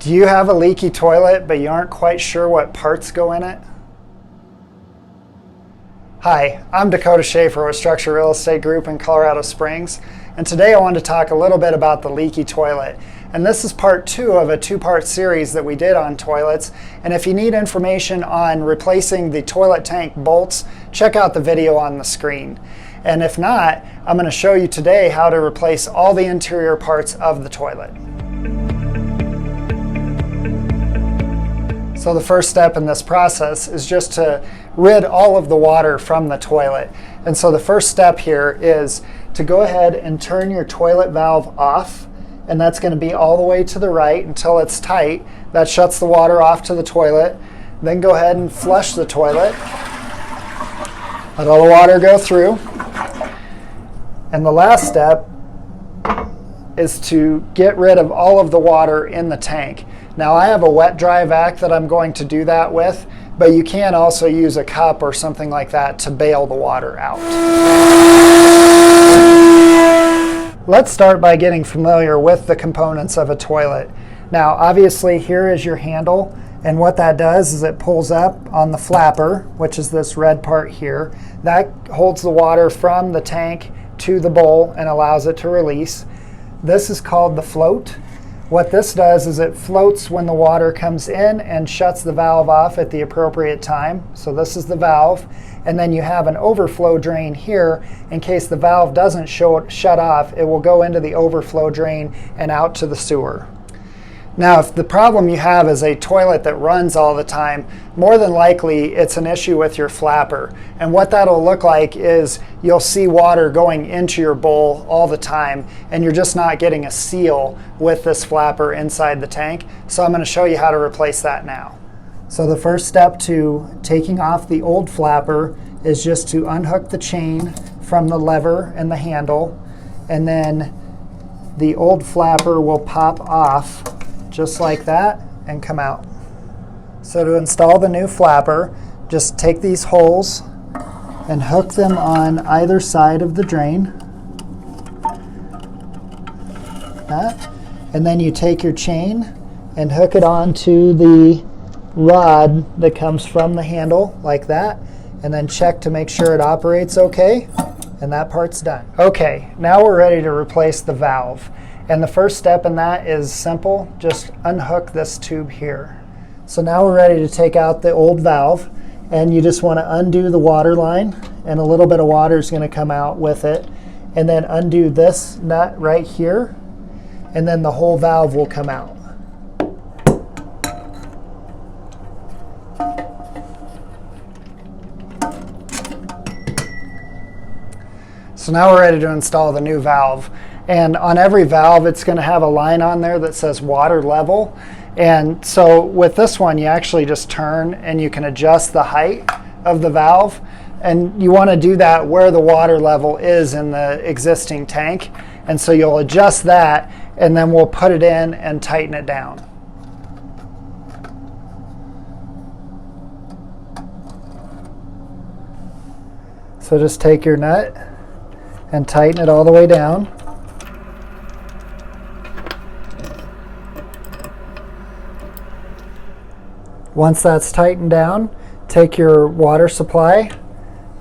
Do you have a leaky toilet, but you aren't quite sure what parts go in it? Hi, I'm Dakota Shafer with Structure Real Estate Group in Colorado Springs, and today I want to talk a little bit about the leaky toilet. And this is part 2 of a 2-part series that we did on toilets. And if you need information on replacing the toilet tank bolts, check out the video on the screen. And if not, I'm going to show you today how to replace all the interior parts of the toilet. So the first step in this process is just to rid all of the water from the toilet. And so the first step here is to go ahead and turn your toilet valve off, and that's going to be all the way to the right until it's tight. That shuts the water off to the toilet. Then go ahead and flush the toilet. Let all the water go through. And the last step is to get rid of all of the water in the tank. Now I have a wet dry vac that I'm going to do that with, but you can also use a cup or something like that to bail the water out. Let's start by getting familiar with the components of a toilet. Now obviously here is your handle, and what that does is it pulls up on the flapper, which is this red part here. That holds the water from the tank to the bowl and allows it to release. This is called the float. What this does is it floats when the water comes in and shuts the valve off at the appropriate time. So this is the valve. And then you have an overflow drain here. In case the valve doesn't shut off, it will go into the overflow drain and out to the sewer. Now, if the problem you have is a toilet that runs all the time, more than likely it's an issue with your flapper. And what that'll look like is you'll see water going into your bowl all the time, and you're just not getting a seal with this flapper inside the tank. So I'm going to show you how to replace that now. So the first step to taking off the old flapper is just to unhook the chain from the lever and the handle, and then the old flapper will pop off just like that and come out. So to install the new flapper, just take these holes and hook them on either side of the drain. That. And then you take your chain and hook it onto the rod that comes from the handle like that, and then check to make sure it operates okay, and that part's done. Okay, now we're ready to replace the valve. And the first step in that is simple, just unhook this tube here. So now we're ready to take out the old valve, and you just want to undo the water line, and a little bit of water is going to come out with it. And then undo this nut right here, and then the whole valve will come out. So now we're ready to install the new valve. And on every valve, it's going to have a line on there that says water level. And so with this one, you actually just turn and you can adjust the height of the valve. And you want to do that where the water level is in the existing tank. And so you'll adjust that, and then we'll put it in and tighten it down. So just take your nut and tighten it all the way down. Once that's tightened down, take your water supply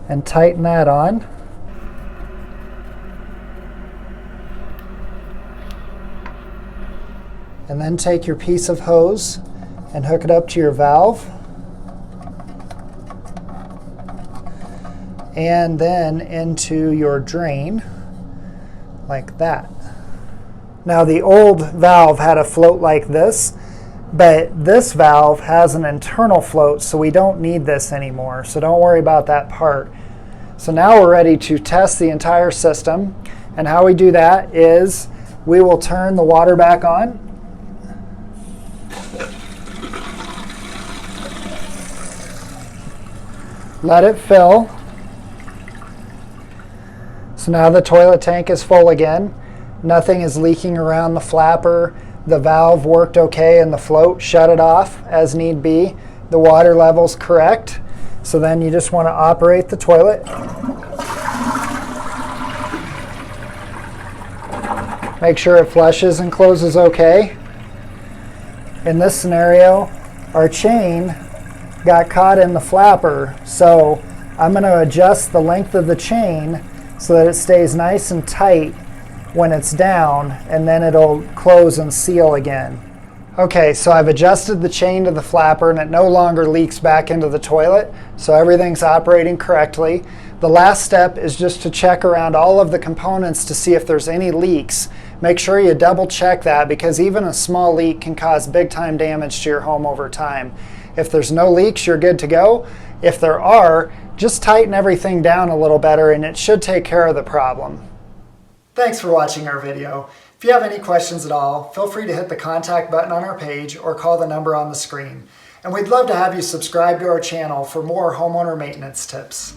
and tighten that on. And then take your piece of hose and hook it up to your valve. And then into your drain, like that. Now the old valve had a float like this, but this valve has an internal float, so we don't need this anymore. So don't worry about that part. So now we're ready to test the entire system. And how we do that is we will turn the water back on. Let it fill. So now the toilet tank is full again. Nothing is leaking around the flapper. The valve worked okay in the float, shut it off as need be. The water level's correct. So then you just want to operate the toilet. Make sure it flushes and closes okay. In this scenario, our chain got caught in the flapper, so I'm going to adjust the length of the chain so that it stays nice and tight when it's down, and then it'll close and seal again. Okay, so I've adjusted the chain to the flapper and it no longer leaks back into the toilet, so everything's operating correctly. The last step is just to check around all of the components to see if there's any leaks. Make sure you double check that, because even a small leak can cause big time damage to your home over time. If there's no leaks, you're good to go. If there are, just tighten everything down a little better and it should take care of the problem. Thanks for watching our video. If you have any questions at all, feel free to hit the contact button on our page or call the number on the screen. And we'd love to have you subscribe to our channel for more homeowner maintenance tips.